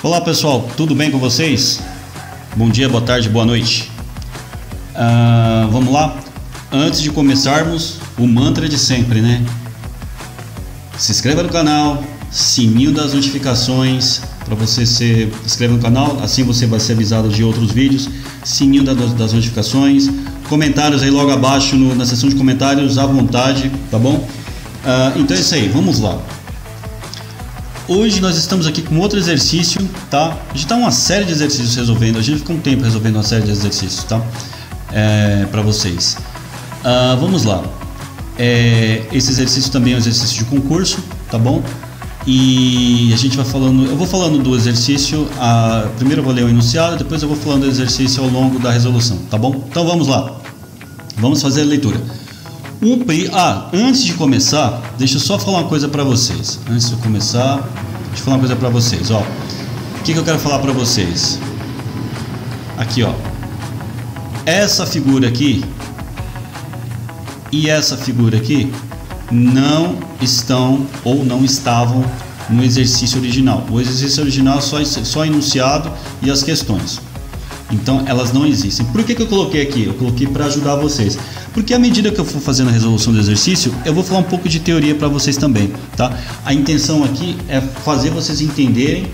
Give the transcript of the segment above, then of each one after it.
Olá pessoal, tudo bem com vocês? Bom dia, boa tarde, boa noite. Vamos lá? Antes de começarmos, o mantra de sempre, né? Se inscreva no canal, sininho das notificações para você se inscrever no canal, assim você vai ser avisado de outros vídeos. Sininho das notificações, comentários aí logo abaixo na seção de comentários à vontade, tá bom? Então é isso aí, vamos lá. Hoje nós estamos aqui com outro exercício, tá? A gente tá uma série de exercícios resolvendo, a gente ficou um tempo resolvendo uma série de exercícios, tá? Para vocês. Vamos lá. Esse exercício também é um exercício de concurso, tá bom? E a gente vai falando, eu vou falando do exercício, primeiro eu vou ler o enunciado, depois eu vou falando do exercício ao longo da resolução, tá bom? Então vamos lá, vamos fazer a leitura. Antes de começar, deixa eu só falar uma coisa para vocês. Antes de começar, deixa eu falar uma coisa para vocês, ó. O que eu quero falar para vocês? Aqui, ó. Essa figura aqui e essa figura aqui não estão ou não estavam no exercício original. O exercício original é só enunciado e as questões. Então elas não existem. Por que eu coloquei aqui? Eu coloquei para ajudar vocês. Porque à medida que eu for fazendo a resolução do exercício, eu vou falar um pouco de teoria para vocês também, tá? A intenção aqui é fazer vocês entenderem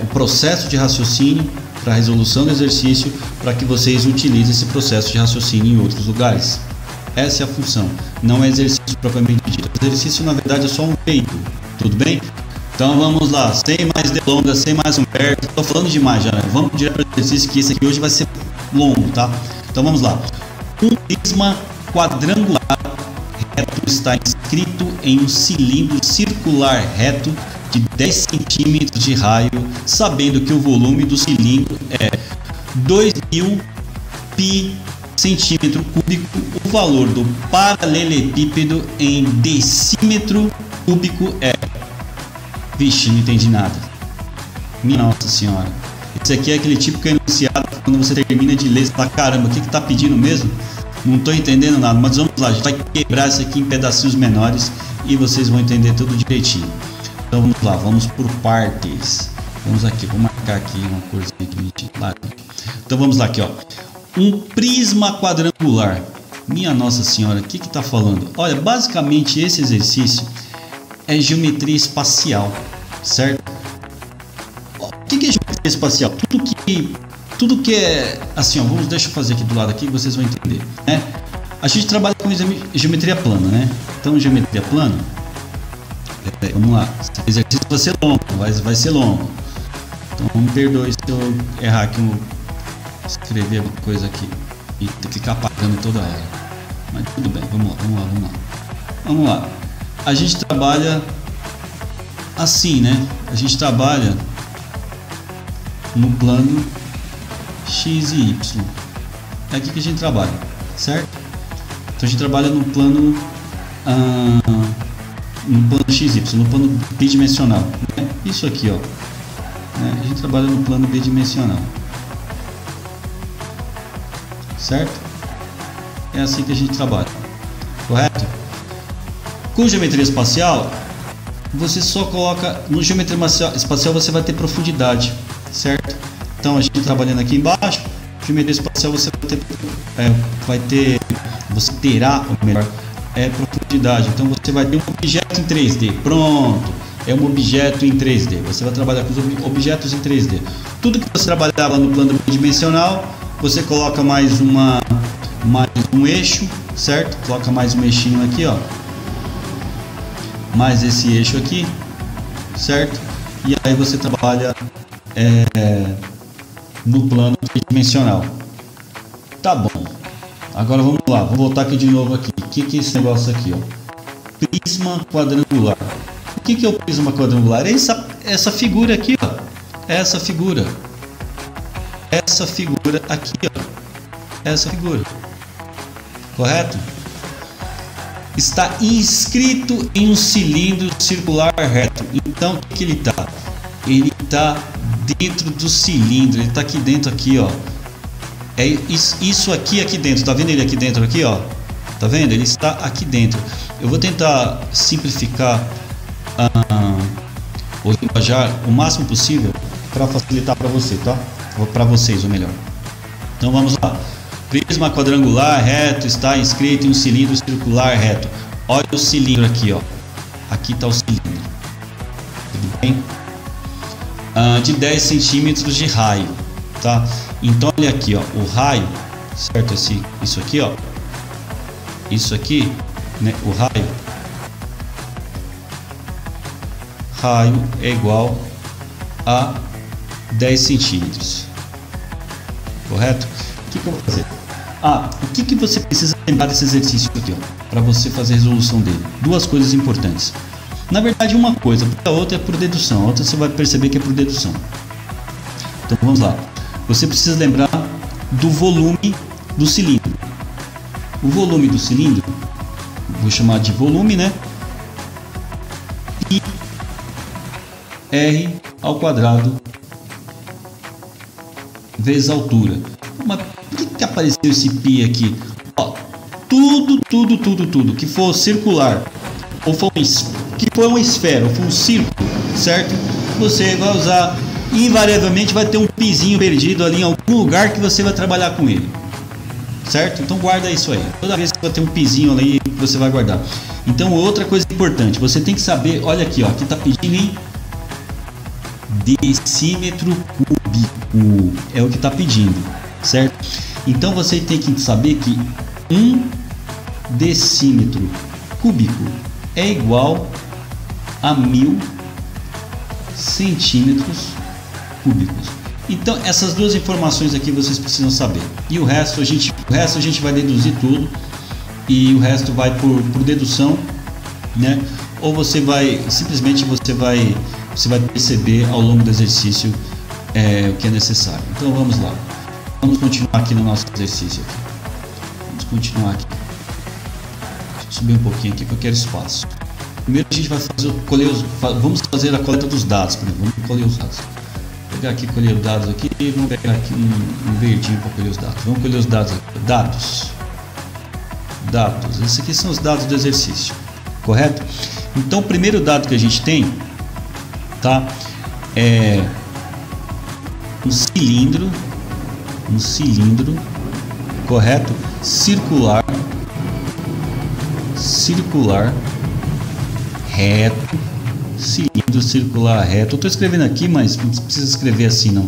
o processo de raciocínio para a resolução do exercício, para que vocês utilizem esse processo de raciocínio em outros lugares. Essa é a função, não é exercício propriamente dito. O exercício, na verdade, é só um veículo, tudo bem? Então vamos lá, sem mais delongas, sem mais conversa. Estou falando demais já, né? Vamos direto para o exercício, que esse aqui hoje vai ser longo, tá? Então vamos lá. Um prisma quadrangular reto está inscrito em um cilindro circular reto de 10 centímetros de raio, sabendo que o volume do cilindro é 2000 pi centímetro cúbico, o valor do paralelepípedo em decímetro cúbico é... Vixe, não entendi nada. Minha Nossa Senhora. Esse aqui é aquele típico enunciado que quando você termina de ler, você fala, caramba, o que tá pedindo mesmo? Não tô entendendo nada, mas vamos lá, a gente vai quebrar isso aqui em pedacinhos menores e vocês vão entender tudo direitinho. Então vamos lá, vamos por partes. Vamos aqui, vou marcar aqui uma corzinha aqui. Então vamos lá aqui, ó. Um prisma quadrangular. Minha Nossa Senhora, o que tá falando? Olha, basicamente esse exercício é geometria espacial, certo? O que é geometria espacial? Tudo que é assim, ó, deixa eu fazer aqui do lado aqui que vocês vão entender, né? A gente trabalha com geometria plana, né? Então geometria plana, vamos lá, esse exercício vai ser longo, vai ser longo. Então me perdoe se eu errar aqui, escrever alguma coisa aqui e ter que ficar apagando toda hora. Mas tudo bem, vamos lá. A gente trabalha assim, né? A gente trabalha no plano X e Y. É aqui que a gente trabalha, certo? Então a gente trabalha no plano X, Y, no plano bidimensional, né? Isso aqui, ó. Né? A gente trabalha no plano bidimensional, certo? É assim que a gente trabalha, correto? Com geometria espacial, você só coloca... No geometria espacial você vai ter profundidade, certo? Então a gente trabalhando aqui embaixo, geometria espacial você você terá, ou melhor, profundidade. Então você vai ter um objeto em 3D, pronto, é um objeto em 3D. Você vai trabalhar com os objetos em 3D. Tudo que você trabalhava no plano bidimensional, você coloca mais um eixo, certo? Coloca mais um eixinho aqui, ó. Mais esse eixo aqui, certo? E aí você trabalha no plano tridimensional. Tá bom. Agora vamos lá, vou voltar aqui de novo aqui. O que é esse negócio aqui, ó? Prisma quadrangular. O que é o prisma quadrangular? É essa figura aqui, ó. Essa figura aqui, ó. Essa figura. Correto? Está inscrito em um cilindro circular reto. Então o que ele está? Ele está dentro do cilindro. Ele está aqui dentro, aqui, ó. É isso aqui dentro. Tá vendo ele aqui dentro, aqui, ó? Tá vendo? Ele está aqui dentro. Eu vou tentar simplificar ou linguajar o máximo possível para facilitar para você, tá? Ou para vocês, ou melhor. Então vamos lá. Prisma quadrangular reto está inscrito em um cilindro circular reto. Olha o cilindro aqui, ó. Aqui está o cilindro. Tudo bem? De 10 centímetros de raio, tá? Então olha aqui, ó, o raio, certo? Isso aqui, ó. Isso aqui, né? O raio é igual a 10 centímetros. Correto? O que eu vou fazer? O que você precisa lembrar desse exercício aqui, ó, para você fazer a resolução dele? Duas coisas importantes. Na verdade, uma coisa, porque a outra é por dedução. A outra você vai perceber que é por dedução. Então vamos lá. Você precisa lembrar do volume do cilindro. O volume do cilindro, vou chamar de volume, né? Pi R ao quadrado vezes a altura. Mas por que apareceu esse π aqui? Ó, tudo que for circular, ou for que for uma esfera, ou for um círculo, certo? Você vai usar, invariavelmente vai ter um pizinho perdido ali em algum lugar que você vai trabalhar com ele, certo? Então guarda isso aí. Toda vez que vai ter um pizinho ali, você vai guardar. Então outra coisa importante, você tem que saber, olha aqui, ó, aqui tá pedindo em decímetro cúbico, é o que está pedindo, certo? Então você tem que saber que 1 decímetro cúbico é igual a 1000 centímetros cúbicos. Então essas duas informações aqui vocês precisam saber, e o resto a gente vai deduzir tudo, e o resto vai por dedução, né? Ou você vai simplesmente você vai perceber ao longo do exercício o que é necessário. Então vamos lá, vamos continuar aqui no nosso exercício aqui. Vamos continuar aqui. Deixa eu subir um pouquinho aqui que eu quero espaço. Primeiro a gente vai vamos fazer a coleta dos dados. Vamos colher os dados. Vou pegar aqui, colher os dados aqui, e vamos pegar aqui um verdinho para colher os dados. Vamos colher os dados aqui. Dados. Esses aqui são os dados do exercício, correto? Então o primeiro dado que a gente tem, tá, é um cilindro, correto? Circular reto, cilindro circular reto. Eu estou escrevendo aqui, mas não precisa escrever assim não.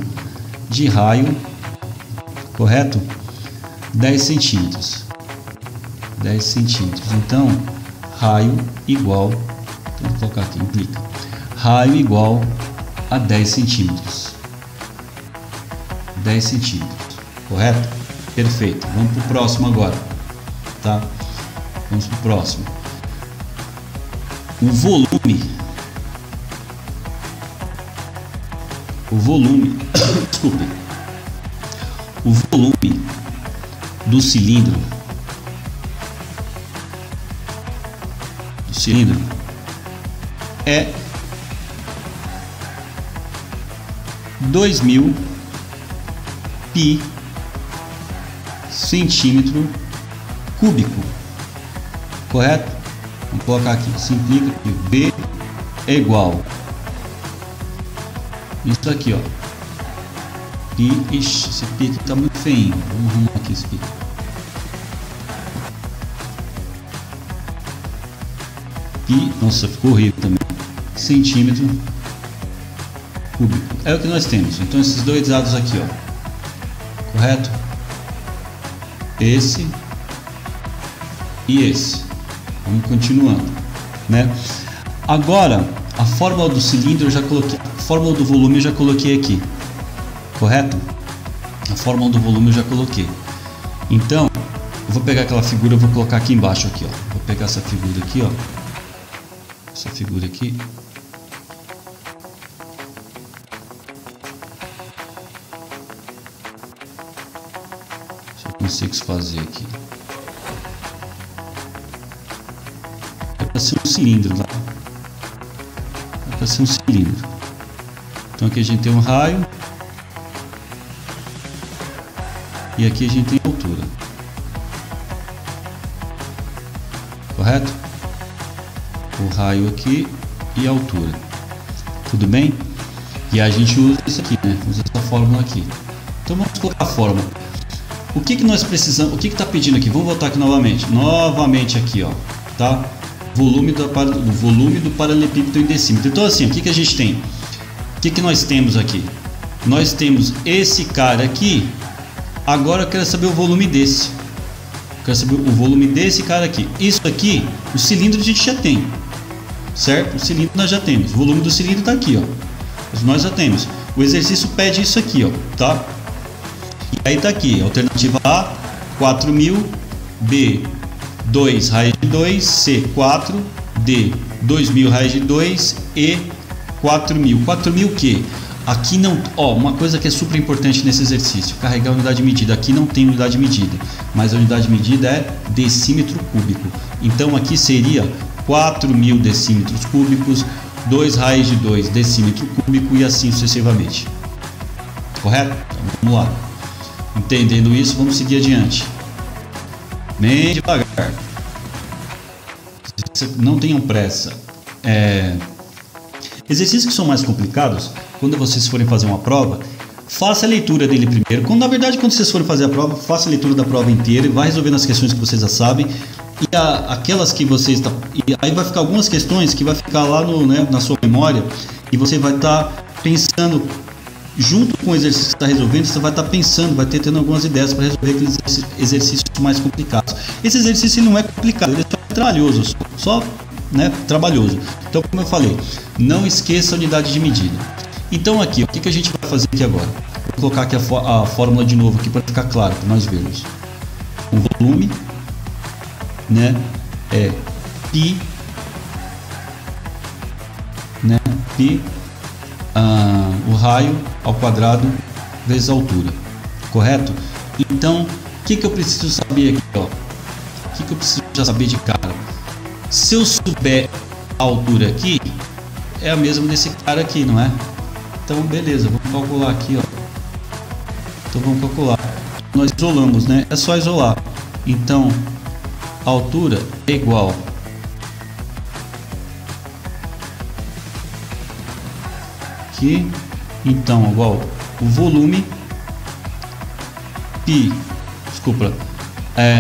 De raio, correto? 10 centímetros. 10 centímetros. Então, raio igual, vou colocar aqui, implica. Raio igual a 10 centímetros. 10 centímetros, correto? Perfeito. Vamos para o próximo agora, tá? Vamos para o próximo. O volume, desculpe. O volume do cilindro é 2000 pi centímetro cúbico, correto? Vamos colocar aqui, simplifica aqui, V é igual isso aqui, ó, pi. Ixi, esse pi aqui tá muito feio, vamos arrumar aqui esse pi. Nossa, ficou horrível também. Centímetro cúbico. É o que nós temos. Então esses dois dados aqui, ó. Correto? Esse e esse. Vamos continuando, né? Agora, a fórmula do cilindro eu já coloquei, a fórmula do volume eu já coloquei aqui. Correto? A fórmula do volume eu já coloquei. Então, eu vou pegar aquela figura, eu vou colocar aqui embaixo aqui, ó. Vou pegar essa figura aqui, ó. Essa figura aqui. Se eu consigo fazer aqui. É para ser um cilindro, tá? É para ser um cilindro. Então aqui a gente tem um raio. E aqui a gente tem altura. Correto? O raio aqui e a altura. Tudo bem? E a gente usa isso aqui, né? Usa essa fórmula aqui. Então vamos colocar a fórmula. O que que nós precisamos? O que que está pedindo aqui? Vamos voltar aqui novamente. Novamente aqui, ó, tá? Volume do paralelepípedo em decímetro. Então assim, o que que a gente tem? O que que nós temos aqui? Nós temos esse cara aqui. Agora eu quero saber o volume desse. Eu quero saber o volume desse cara aqui. Isso aqui, o cilindro a gente já tem, certo? O cilindro nós já temos. O volume do cilindro está aqui, ó. Nós já temos. O exercício pede isso aqui, ó, tá? E aí tá aqui, alternativa A, 4.000, B, 2 raiz de 2, C, 4, D, 2.000 raiz de 2, E, 4.000. 4.000 o quê? Aqui não, ó, uma coisa que é super importante nesse exercício, carregar a unidade de medida. Aqui não tem unidade de medida, mas a unidade de medida é decímetro cúbico. Então aqui seria 4.000 decímetros cúbicos, 2 raiz de 2 decímetro cúbico e assim sucessivamente. Correto? Então, vamos lá. Entendendo isso, vamos seguir adiante. Bem devagar. Não tenham pressa. Exercícios que são mais complicados, quando vocês forem fazer uma prova, faça a leitura dele primeiro. Na verdade, quando vocês forem fazer a prova, faça a leitura da prova inteira e vai resolvendo as questões que vocês já sabem. E aquelas que vocês... E aí vai ficar algumas questões que vai ficar lá na sua memória e você vai estar pensando, junto com o exercício que está resolvendo, você vai estar pensando, vai tendo algumas ideias para resolver aqueles exercícios mais complicados. Esse exercício não é complicado, ele é só trabalhoso, trabalhoso. Então, como eu falei, não esqueça a unidade de medida. Então aqui, o que a gente vai fazer aqui agora? Vou colocar aqui a fórmula de novo aqui para ficar claro, para nós vermos. O volume, né, é π, né, π, o raio ao quadrado vezes a altura, correto? Então, o que eu preciso saber aqui, ó? O que eu preciso já saber de cara? Se eu souber a altura aqui, é a mesma desse cara aqui, não é? Então, beleza, vamos calcular aqui, ó. Então, vamos calcular. Nós isolamos, né? É só isolar. Então, a altura é igual aqui, então, igual o volume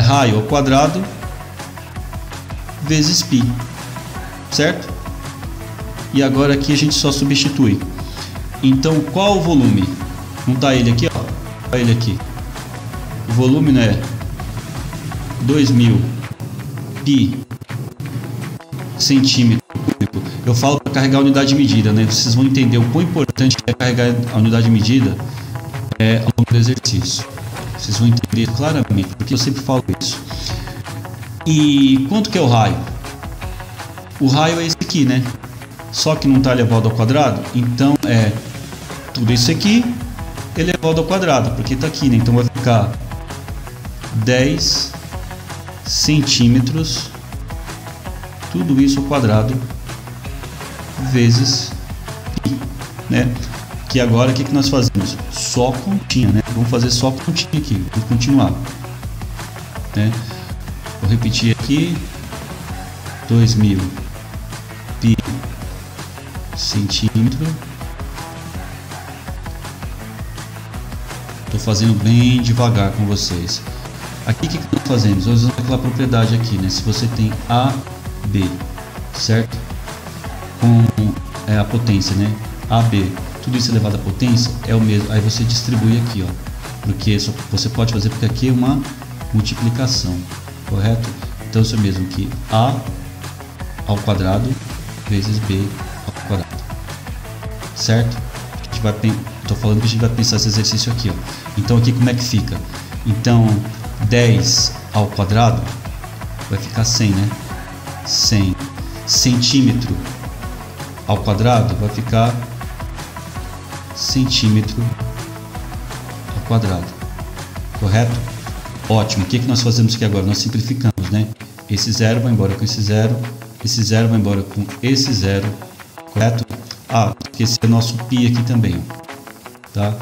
raio ao quadrado vezes π, certo? E agora aqui a gente só substitui. Então, qual o volume? Não tá ele aqui, ó? Tá ele aqui. O volume, né, 2.000 π centímetro cúbico. Eu falo para carregar a unidade de medida, né? Vocês vão entender o quão importante é carregar a unidade de medida ao longo do exercício. Vocês vão entender claramente, porque eu sempre falo isso. E quanto que é o raio? O raio é esse aqui, né? Só que não está elevado ao quadrado, então é tudo isso aqui elevado ao quadrado, porque está aqui, né? Então vai ficar 10 centímetros, tudo isso ao quadrado vezes π, né? Que agora o que nós fazemos? Só continha, né? Vamos fazer só continha aqui, vamos continuar, né? Vou repetir aqui, 2.000 π centímetro. Estou fazendo bem devagar com vocês. Aqui o que nós fazemos? Nós usamos aquela propriedade aqui, né? Se você tem A, B, certo? Com a potência, né? AB, tudo isso elevado à potência é o mesmo. Aí você distribui aqui, ó, porque você pode fazer, porque aqui é uma multiplicação, correto? Então isso é mesmo que A ao quadrado vezes B ao quadrado, certo? A gente vai, tô falando que a gente vai pensar esse exercício aqui, ó. Então aqui como é que fica? Então 10 ao quadrado vai ficar 100, né? 100 centímetro ao quadrado vai ficar centímetro ao quadrado, correto? Ótimo. O que nós fazemos aqui agora? Nós simplificamos, né? Esse zero vai embora com esse zero vai embora com esse zero, correto? Esse é o nosso π aqui também, ó, tá?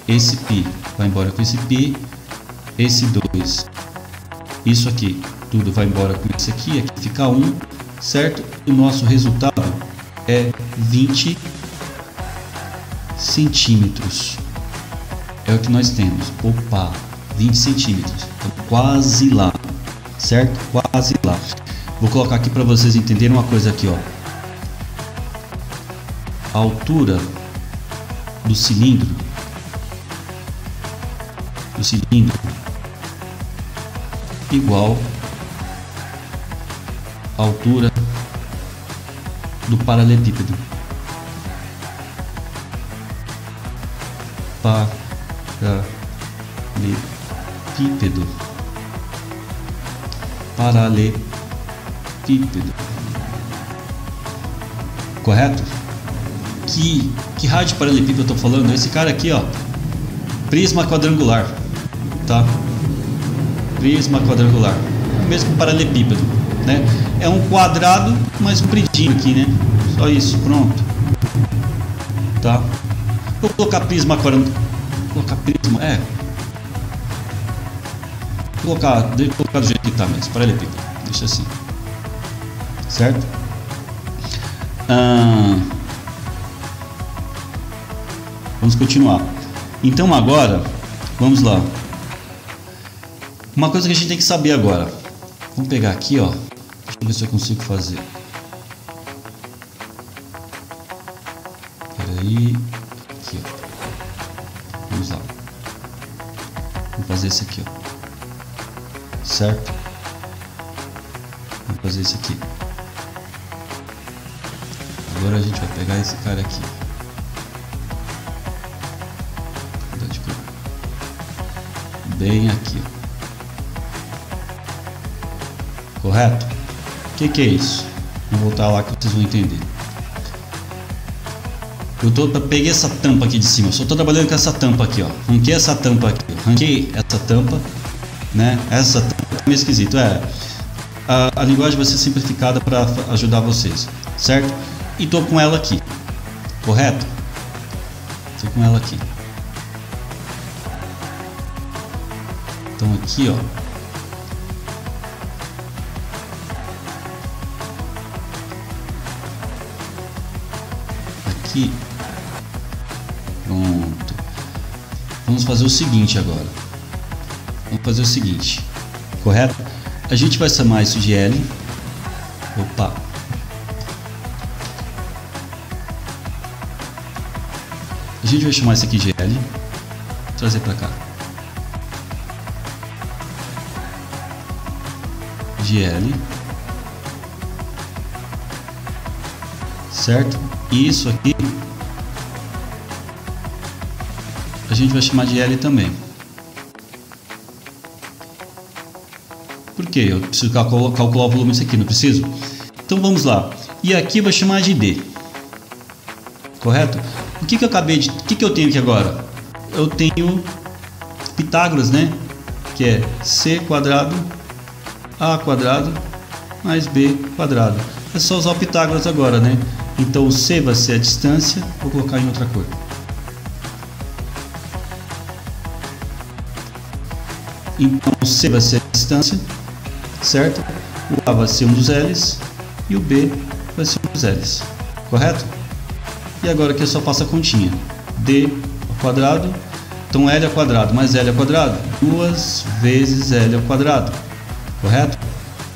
Esse π vai embora com esse π, esse 2, isso aqui, tudo vai embora com esse aqui fica 1, certo? O nosso resultado é 20 centímetros. É o que nós temos. Opa, 20 centímetros. Então, quase lá, certo? Quase lá. Vou colocar aqui para vocês entenderem uma coisa aqui, ó. A altura do cilindro igual à altura do paralelepípedo. Paralelepípedo. Correto? Que raio de paralelepípedo eu tô falando? Esse cara aqui, ó. Prisma quadrangular, tá? Prisma quadrangular. Mesmo paralelepípedo, né? É um quadrado mais compridinho aqui, né? Só isso, pronto. Tá? Vou colocar prisma quadrangular. Colocar prisma, Vou colocar do jeito que tá mesmo, paralelepípedo. Deixa assim. Certo? Vamos continuar. Então agora, vamos lá. Uma coisa que a gente tem que saber agora. Vamos pegar aqui, ó. Deixa eu ver se eu consigo fazer. Peraí. Aqui, ó. Vamos lá. Vamos fazer esse aqui, ó. Certo? Vamos fazer esse aqui. Agora a gente vai pegar esse cara aqui. Bem aqui, ó. Correto? O que é isso? Vou voltar lá que vocês vão entender. Peguei essa tampa aqui de cima. Eu só estou trabalhando com essa tampa aqui, ó. Ranquei essa tampa aqui. Ranquei essa tampa, né? Essa tampa é meio esquisito. A linguagem vai ser simplificada para ajudar vocês, certo? E estou com ela aqui. Correto? Estou com ela aqui. Então aqui, ó, aqui, pronto. Vamos fazer o seguinte agora. Vamos fazer o seguinte, correto? A gente vai chamar isso de L. Opa. A gente vai chamar isso aqui de L. Vou trazer para cá. De L, certo? E isso aqui a gente vai chamar de L também. Por quê? Eu preciso calcular o volume disso aqui, não preciso? Então vamos lá. E aqui eu vou chamar de D. Correto? O que eu acabei de... O que eu tenho aqui agora? Eu tenho Pitágoras, né? Que é C quadrado A quadrado mais B quadrado. É só usar o Pitágoras agora, né? Então o C vai ser a distância. Vou colocar em outra cor. Então o C vai ser a distância, certo? O A vai ser um dos L's e o B vai ser um dos L's. Correto? E agora aqui eu só faço a continha. D ao quadrado. Então L ao quadrado mais L ao quadrado. 2 vezes L ao quadrado. Correto?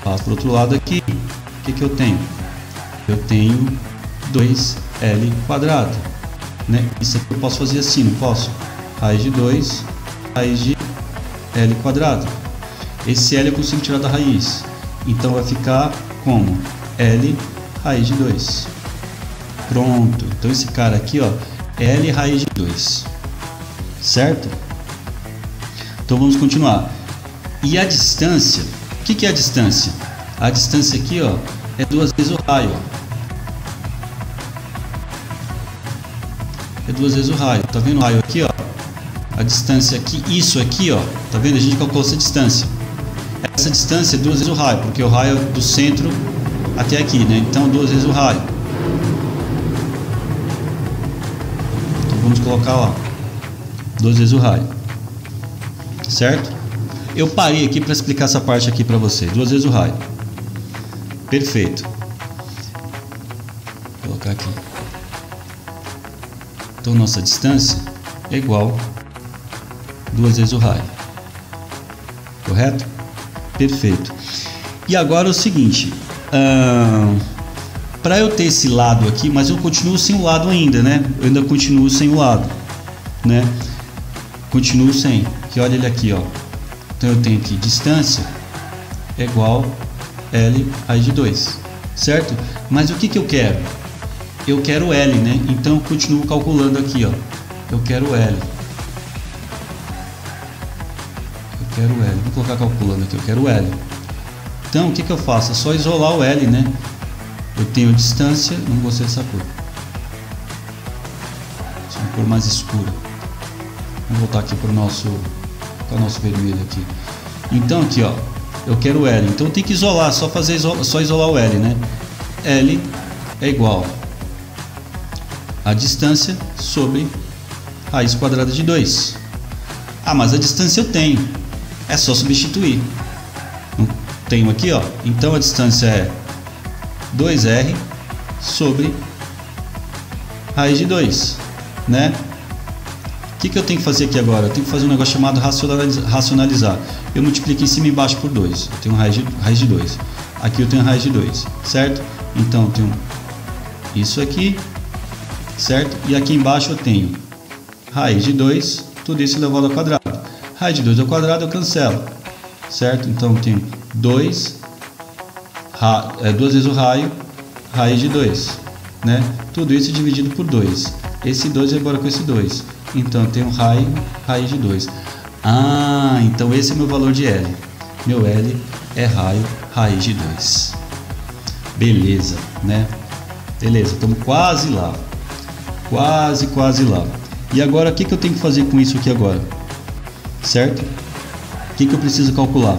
Passo para o outro lado aqui. O que eu tenho? Eu tenho 2L quadrado, né? Isso aqui eu posso fazer assim, não posso? Raiz de 2, raiz de L quadrado. Esse L eu consigo tirar da raiz. Então vai ficar como? L raiz de 2. Pronto. Então esse cara aqui, ó, L raiz de 2. Certo? Então vamos continuar. E a distância... O que é a distância? A distância aqui, ó, é 2 vezes o raio. Ó. É 2 vezes o raio. Tá vendo o raio aqui, ó? A distância aqui, isso aqui, ó. Tá vendo? A gente calculou essa distância. Essa distância é 2 vezes o raio, porque o raio é do centro até aqui, né? Então 2 vezes o raio. Então vamos colocar lá 2 vezes o raio. Certo? Eu parei aqui para explicar essa parte aqui para você. 2 vezes o raio. Perfeito. Vou colocar aqui. Então nossa distância é igual 2 vezes o raio. Correto? Perfeito. E agora é o seguinte, para eu ter esse lado aqui, mas eu continuo sem o lado ainda, né? Eu ainda continuo sem o lado, né? Continuo sem, que olha ele aqui, ó. Então eu tenho aqui distância é igual L raiz de 2, certo? Mas o que que eu quero? Eu quero L, né? Então eu continuo calculando aqui, ó. Eu quero L. Eu quero L. Vou colocar calculando aqui, eu quero L. Então o que que eu faço? É só isolar o L, né? Eu tenho distância, não gostei dessa cor. Essa é uma cor mais escura. Vamos voltar aqui para o nosso vermelho aqui. Então aqui, ó, eu quero L. Então eu tenho que isolar, só isolar o L, né? L é igual a distância sobre raiz quadrada de 2. Ah, mas a distância eu tenho. É só substituir. Não tenho aqui, ó. Então a distância é 2R sobre raiz de 2, né? O que eu tenho que fazer aqui agora? Eu tenho que fazer um negócio chamado racionalizar. Eu multiplico em cima e embaixo por 2. Eu tenho raiz de 2. Aqui eu tenho raiz de 2, certo? Então eu tenho isso aqui, certo? E aqui embaixo eu tenho raiz de 2, tudo isso elevado ao quadrado. Raiz de 2 ao quadrado eu cancelo, certo? Então eu tenho 2 vezes o raio, raiz de 2, né? Tudo isso dividido por 2. Esse 2 vai embora com esse 2. Então eu tenho raio, raiz de 2. Ah, então esse é o meu valor de L. Meu L é raio, raiz de 2. Beleza, né? Beleza, estamos quase lá. Quase lá. E agora o que eu tenho que fazer com isso aqui agora? Certo? O que eu preciso calcular?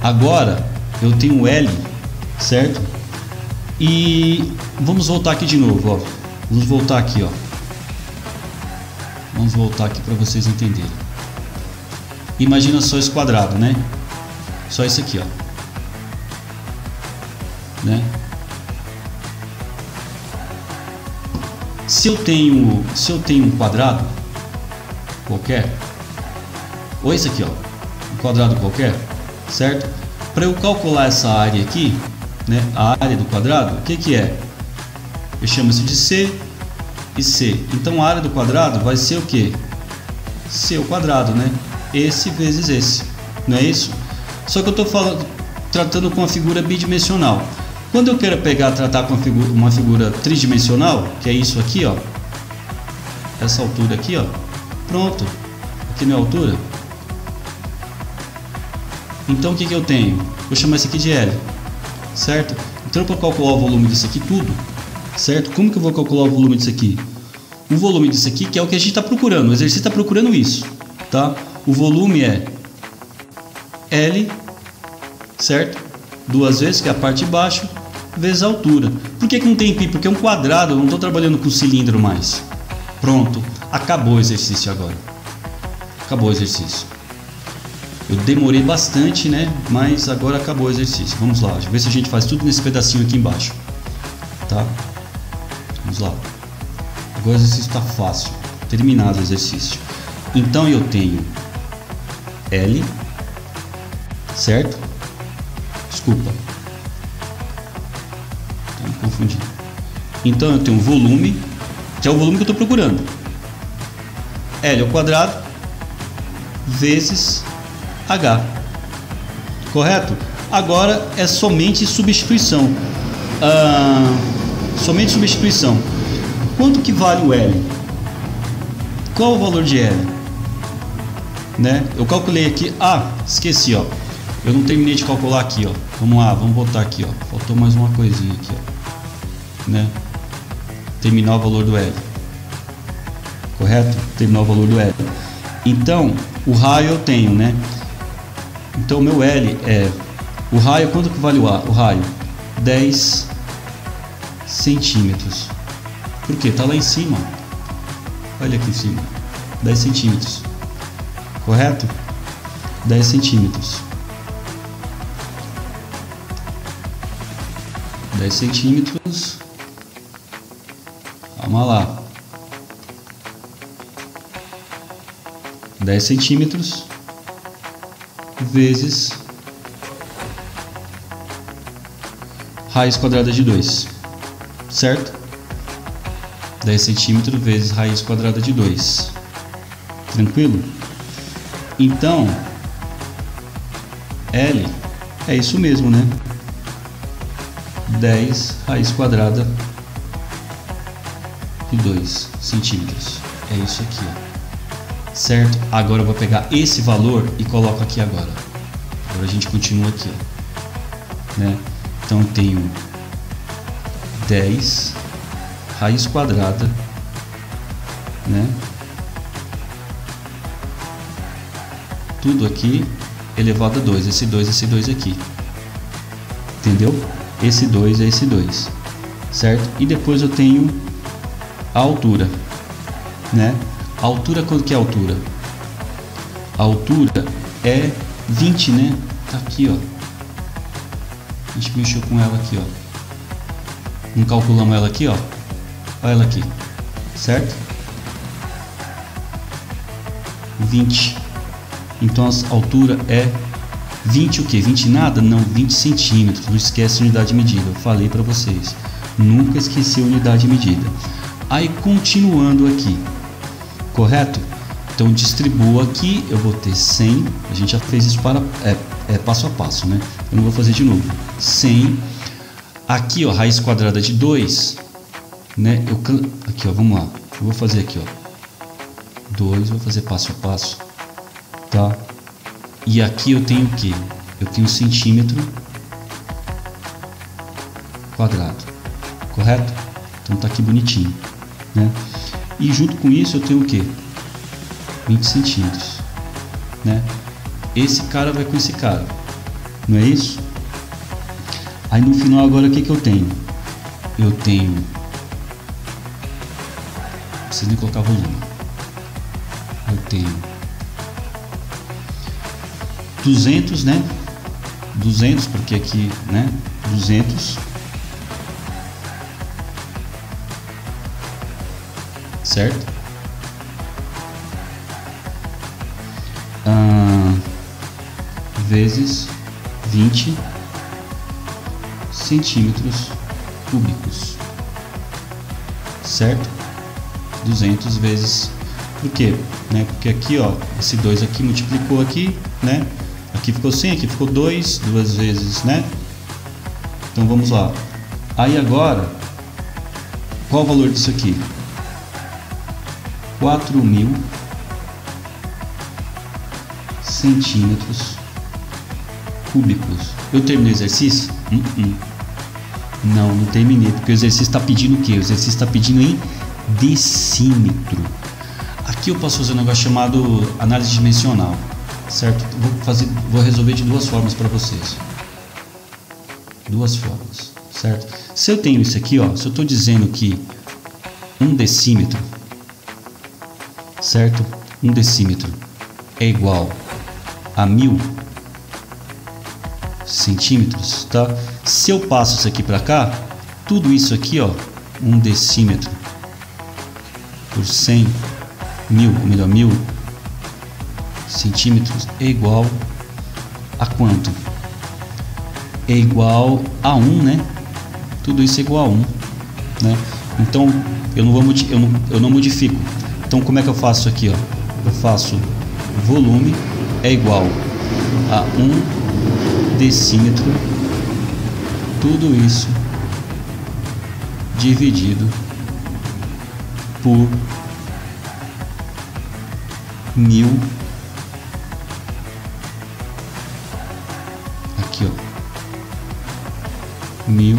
Agora eu tenho L, certo? E vamos voltar aqui de novo, ó. Vamos voltar aqui, ó. Vamos voltar aqui para vocês entenderem. Imagina só esse quadrado, né? Só isso aqui, ó. Né? Se eu tenho um quadrado qualquer, ou esse aqui, ó, um quadrado qualquer, certo? Para eu calcular essa área aqui, né, a área do quadrado, o que que é? Eu chamo isso de C e C. Então a área do quadrado vai ser o que? C ao quadrado, né? Esse vezes esse, não é isso? Só que eu estou tratando com uma figura bidimensional. Quando eu quero tratar com uma figura tridimensional, que é isso aqui, ó, essa altura aqui, ó, pronto, aqui não é altura. Então o que eu tenho? Vou chamar isso aqui de L, certo? Então para calcular o volume disso aqui tudo, certo? Como que eu vou calcular o volume disso aqui? O volume disso aqui, que é o que a gente está procurando, o exercício está procurando isso, tá? O volume é L, certo? Duas vezes, que é a parte de baixo, vezes a altura. Por que não tem pi? Porque é um quadrado, eu não estou trabalhando com cilindro mais. Pronto, acabou o exercício agora. Acabou o exercício. Eu demorei bastante, né? Mas agora acabou o exercício. Vamos lá, deixa eu ver se a gente faz tudo nesse pedacinho aqui embaixo. Tá? Vamos lá. Agora o exercício está fácil. Terminado o exercício. Então eu tenho L, certo? Desculpa. Estou me confundindo. Então eu tenho volume, que é o volume que eu estou procurando. L ao quadrado vezes H. Correto? Agora é somente substituição. Somente substituição. Quanto que vale o L? Qual o valor de L? Né? Eu calculei aqui. Esqueci, ó. Eu não terminei de calcular aqui, ó. Vamos lá, vamos voltar aqui, ó. Faltou mais uma coisinha aqui, ó. Né? Terminar o valor do L. Correto? Terminar o valor do L. Então, o raio eu tenho, né? Então, o meu L é... O raio, quanto que vale o raio? 10 centímetros. Por quê? Tá lá em cima. Olha aqui em cima. 10 centímetros. Correto? 10 centímetros. 10 centímetros. Calma lá. 10 centímetros vezes raiz quadrada de 2, certo? 10 centímetros vezes raiz quadrada de 2. Tranquilo? Então, L é isso mesmo, né? 10 raiz quadrada de 2 centímetros. É isso aqui, ó. Certo? Agora eu vou pegar esse valor e coloco aqui agora. Agora a gente continua aqui, ó. Né? Então eu tenho 10 raiz quadrada, né? Tudo aqui elevado a 2, esse 2 aqui. Entendeu? Esse 2 é esse 2, certo? E depois eu tenho a altura, né? A altura, quanto que é a altura? A altura é 20, né? Tá aqui, ó. A gente mexeu com ela aqui, ó. Não calculamos ela aqui, ó. Olha ela aqui, certo? 20. Então a altura é 20 o que? 20 nada? Não, 20 centímetros. Não esquece a unidade de medida. Eu falei para vocês. Nunca esqueci a unidade de medida. Aí continuando aqui, correto? Então distribuo aqui, eu vou ter 100. A gente já fez isso para passo a passo, né? Eu não vou fazer de novo. 100. Aqui, ó, raiz quadrada de 2, né? Aqui, ó, vamos lá. Eu vou fazer aqui, ó. 2, vou fazer passo a passo, tá? E aqui eu tenho o que? Eu tenho centímetro quadrado, correto? Então tá aqui bonitinho, né? E junto com isso eu tenho o que? 20 centímetros, né? Esse cara vai com esse cara, não é isso? Aí no final agora o que eu tenho? Eu tenho... Não preciso nem colocar volume. Eu tenho 200, né? 200, porque aqui, né? 200. Certo? Vezes 20 centímetros cúbicos. Certo? 200 vezes... Por quê? Né? Porque aqui, ó, esse 2 aqui multiplicou aqui, né? Aqui ficou 100, aqui ficou 2, duas vezes, né? Então vamos lá. Aí agora, qual o valor disso aqui? 4.000 centímetros cúbicos. Eu terminei o exercício? Não terminei, porque o exercício está pedindo o quê? O exercício está pedindo em decímetro. Aqui eu posso fazer um negócio chamado análise dimensional, certo? Vou resolver de duas formas para vocês. Duas formas, certo? Se eu tenho isso aqui, ó, se eu estou dizendo que 1 decímetro, certo? 1 decímetro é igual a 1000 centímetros, tá? Se eu passo isso aqui para cá, tudo isso aqui, ó, 1 decímetro por 100 mil, ou melhor, 1000 centímetros é igual a quanto? É igual a 1, né? Tudo isso é igual a 1, né? Então eu não modifico. Então como é que eu faço aqui, ó? Eu faço volume é igual a 1 decímetro, tudo isso dividido por 1000, aqui, ó, 1000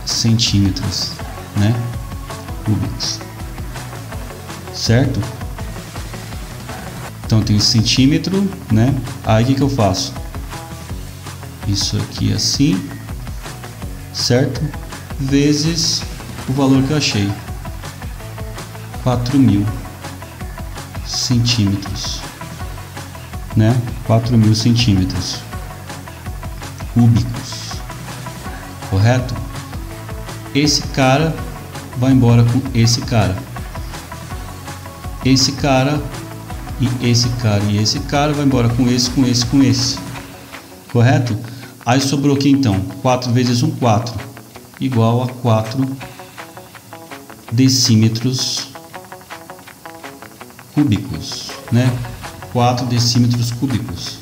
centímetros, né, cúbicos, certo? Então tem centímetro, né? Aí o que eu faço? Isso aqui assim, certo? Vezes o valor que eu achei, 4.000 centímetros, né? 4.000 centímetros cúbicos, correto? Esse cara vai embora com esse cara. Esse cara e esse cara vai embora com esse, com esse, com esse. Correto? Aí sobrou aqui então 4 vezes 1, 4, igual a 4 decímetros cúbicos, né? 4 decímetros cúbicos,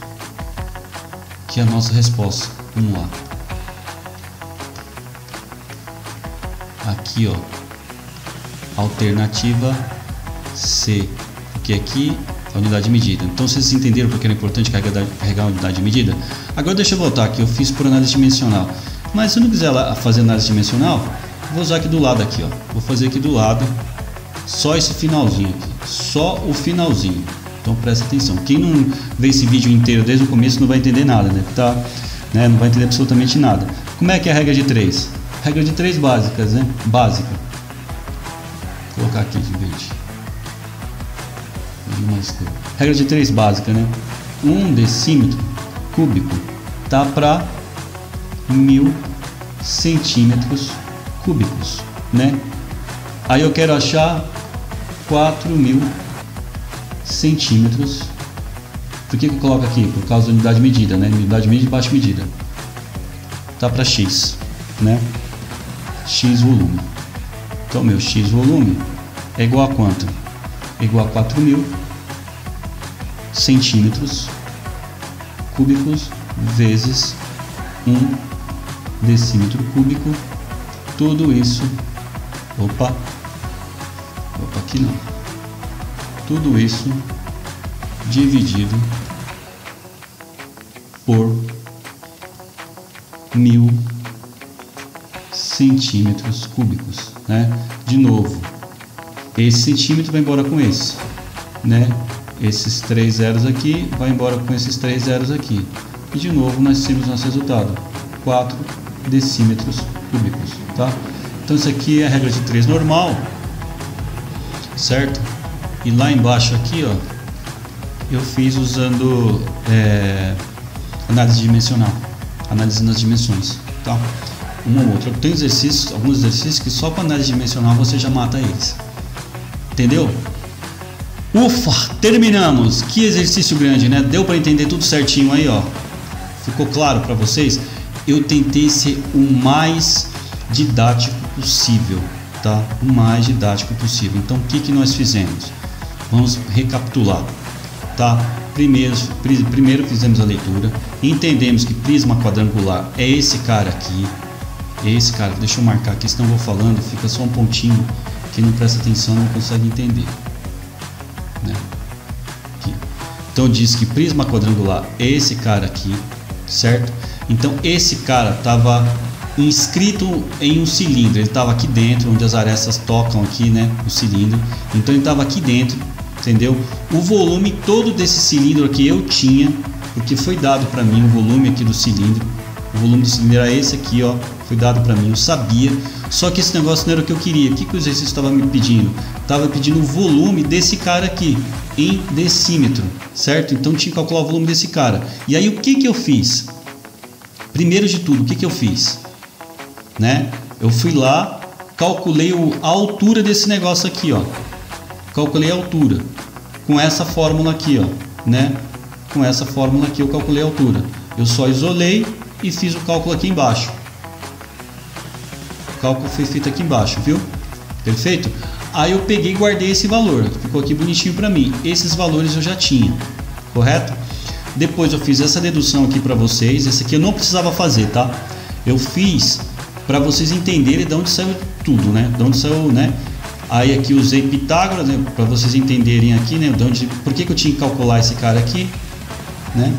que é a nossa resposta. Vamos lá. Aqui, ó, alternativa C, porque aqui é a unidade de medida. Então vocês entenderam porque era importante carregar a unidade de medida? Agora deixa eu voltar aqui, eu fiz por análise dimensional. Mas se eu não quiser fazer análise dimensional, vou usar aqui do lado aqui, ó. Vou fazer aqui do lado só esse finalzinho aqui, só o finalzinho. Então presta atenção. Quem não vê esse vídeo inteiro desde o começo não vai entender nada, né? Tá, né? Não vai entender absolutamente nada. Como é que é a regra de 3? Regra de 3 básicas, né? Básica. Vou colocar aqui de verde. Regra de 3 básica, né? 1 decímetro cúbico tá para 1000 centímetros cúbicos, né? Aí eu quero achar 4000 centímetros. Por que eu coloco aqui? Por causa da unidade de medida, né? Unidade de medida e baixa medida. Tá para X, né? X volume. Então meu X volume é igual a quanto? É igual a 4000 centímetros cúbicos vezes 1 decímetro cúbico. Tudo isso, opa, aqui não. Tudo isso dividido por 1000 centímetros cúbicos, né? De novo, esse centímetro vai embora com esse, né? Esses 3 zeros aqui vai embora com esses 3 zeros aqui. E de novo nós temos nosso resultado, 4 decímetros cúbicos, tá? Então isso aqui é a regra de 3 normal, certo? E lá embaixo aqui, ó, eu fiz usando análise dimensional, análise nas dimensões, tá? Um ou outro. Tem exercícios, alguns exercícios que só com análise dimensional você já mata eles. Entendeu? Ufa, terminamos. Que exercício grande, né? Deu para entender tudo certinho aí, ó. Ficou claro para vocês? Eu tentei ser o mais didático possível, tá? O mais didático possível. Então, o que que nós fizemos? Vamos recapitular, tá? Primeiro fizemos a leitura, entendemos que prisma quadrangular é esse cara aqui, esse cara. Deixa eu marcar aqui, senão eu vou falando, fica só um pontinho. Quem não presta atenção não consegue entender, né? Aqui. Então diz que prisma quadrangular é esse cara aqui, certo? Então esse cara estava inscrito em um cilindro, ele estava aqui dentro, onde as arestas tocam aqui, né? O cilindro. Então ele estava aqui dentro, entendeu? O volume todo desse cilindro aqui eu tinha, porque foi dado para mim o volume aqui do cilindro. O volume do cilindro era esse aqui, ó. Foi dado para mim, eu sabia. Só que esse negócio não era o que eu queria. O que o exercício estava me pedindo? Estava pedindo o volume desse cara aqui em decímetro, certo? Então tinha que calcular o volume desse cara. E aí o que que eu fiz? Primeiro de tudo, o que que eu fiz? Né? Eu fui lá, calculei a altura desse negócio aqui, ó. Calculei a altura com essa fórmula aqui, ó, né? Com essa fórmula aqui eu calculei a altura. Eu só isolei e fiz o cálculo aqui embaixo. O cálculo foi feito aqui embaixo, viu? Perfeito? Aí eu peguei e guardei esse valor. Ficou aqui bonitinho para mim. Esses valores eu já tinha, correto? Depois eu fiz essa dedução aqui para vocês. Esse aqui eu não precisava fazer, tá? Eu fiz para vocês entenderem de onde saiu tudo, né? De onde saiu, né? Aí aqui usei Pitágoras, né? Para vocês entenderem aqui, né? De onde, por que eu tinha que calcular esse cara aqui, né?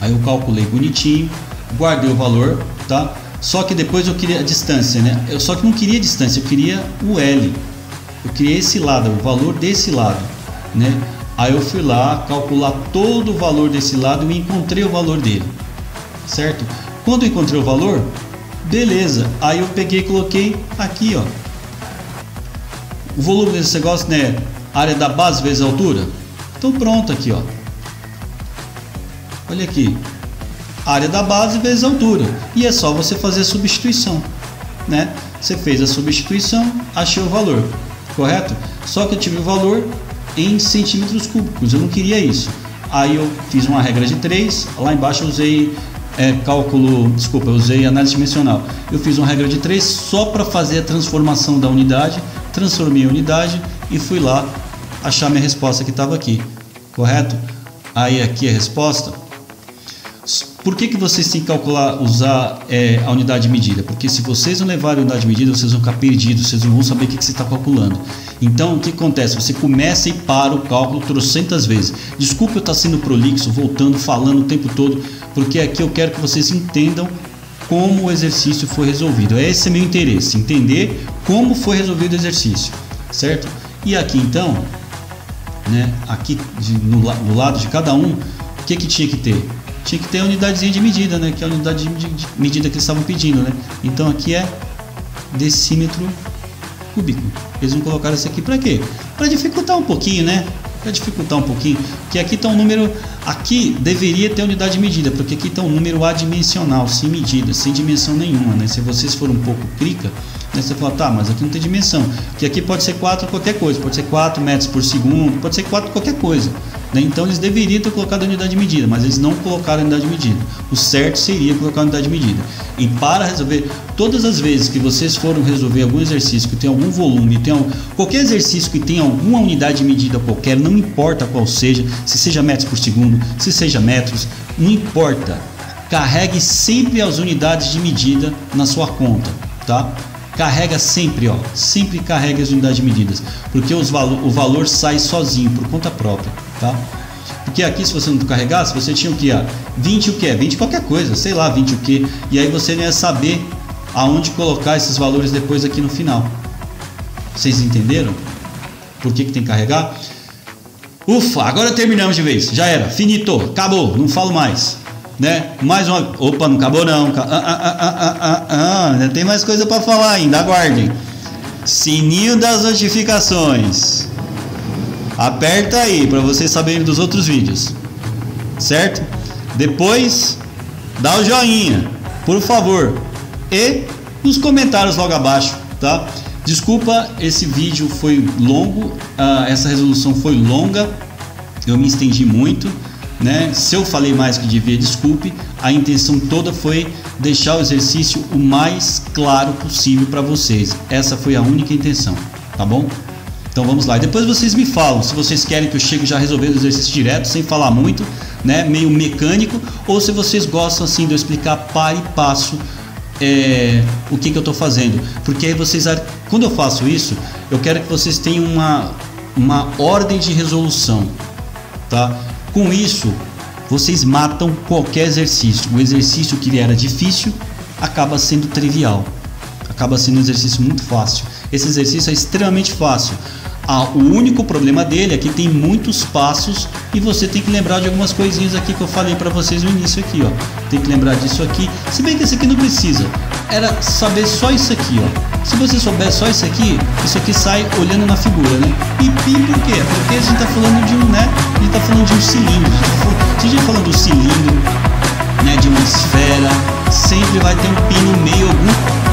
Aí eu calculei bonitinho, guardei o valor, tá? Só que depois eu queria a distância, né? Eu só que não queria a distância, eu queria o L. Eu queria esse lado, o valor desse lado, né? Aí eu fui lá calcular todo o valor desse lado e encontrei o valor dele, certo? Quando eu encontrei o valor, beleza. Aí eu peguei e coloquei aqui, ó. O volume desse negócio, né? Área da base vezes a altura. Então pronto aqui, ó. Olha aqui. Área da base vezes a altura. E é só você fazer a substituição, né? Você fez a substituição, achei o valor, correto? Só que eu tive o valor em centímetros cúbicos, eu não queria isso. Aí eu fiz uma regra de 3, lá embaixo eu usei eu usei análise dimensional. Eu fiz uma regra de 3 só para fazer a transformação da unidade, transformei a unidade e fui lá achar minha resposta que estava aqui, correto? Aí aqui a resposta. Por que vocês têm que usar a unidade de medida? Porque se vocês não levarem a unidade de medida, vocês vão ficar perdidos, vocês não vão saber o que você está calculando. Então, o que acontece? Você começa e para o cálculo trocentas vezes. Desculpa eu estar sendo prolixo, voltando, falando o tempo todo, porque aqui eu quero que vocês entendam como o exercício foi resolvido. Esse é meu interesse, entender como foi resolvido o exercício, certo? E aqui então, né, aqui no lado de cada um, o que tinha que ter? Tinha que ter a unidadezinha de medida, né? Que é a unidade de medida que eles estavam pedindo, né? Então aqui é decímetro cúbico. Eles vão colocar isso aqui para quê? Para dificultar um pouquinho, né? Para dificultar um pouquinho, porque aqui está um número, aqui deveria ter unidade de medida, porque aqui está um número adimensional, sem medida, sem dimensão nenhuma, né? Se vocês forem um pouco crica, né, você fala, tá, mas aqui não tem dimensão, que aqui pode ser 4 qualquer coisa, pode ser 4 metros por segundo, pode ser 4 qualquer coisa, né? Então eles deveriam ter colocado a unidade de medida, mas eles não colocaram a unidade de medida. O certo seria colocar a unidade de medida. E para resolver, todas as vezes que vocês foram resolver algum exercício que tem algum volume, qualquer exercício que tenha alguma unidade de medida qualquer, não importa qual seja, se seja metros por segundo, se seja metros, não importa, carregue sempre as unidades de medida na sua conta, tá? Carrega sempre, ó, sempre carregue as unidades de medidas, porque o valor sai sozinho, por conta própria, tá? Porque aqui, se você não carregasse, você tinha o que? 20 o que? 20 qualquer coisa, sei lá, 20 o que, e aí você não ia saber aonde colocar esses valores depois aqui no final. Vocês entenderam? Por que tem que carregar? Ufa, agora terminamos de vez, já era, finito, acabou, não falo mais. Né? Mais uma. Opa, não acabou não. Ainda tem mais coisa para falar ainda. Aguardem. Sininho das notificações. Aperta aí para vocês saberem dos outros vídeos. Certo? Depois dá o joinha, por favor. E nos comentários logo abaixo, tá? Desculpa, esse vídeo foi longo. Essa resolução foi longa. Eu me estendi muito. Né? Se eu falei mais que devia, desculpe. A intenção toda foi deixar o exercício o mais claro possível para vocês. Essa foi a única intenção, tá bom? Então vamos lá. E depois vocês me falam se vocês querem que eu chegue já resolvendo o exercício direto, sem falar muito, né? Meio mecânico, ou se vocês gostam assim de eu explicar passo e passo o que eu estou fazendo. Porque aí vocês, quando eu faço isso, eu quero que vocês tenham uma ordem de resolução, tá? Com isso, vocês matam qualquer exercício. O exercício que era difícil acaba sendo trivial. Acaba sendo um exercício muito fácil. Esse exercício é extremamente fácil. O único problema dele é que tem muitos passos e você tem que lembrar de algumas coisinhas aqui que eu falei para vocês no início aqui, ó. Tem que lembrar disso aqui. Se bem que esse aqui não precisa. Era saber só isso aqui, ó. Se você souber só isso aqui sai olhando na figura, né? E pi por quê? Porque a gente tá falando de a gente tá falando de um cilindro. Se a gente falando do cilindro, né, de uma esfera, sempre vai ter um pi no meio, algum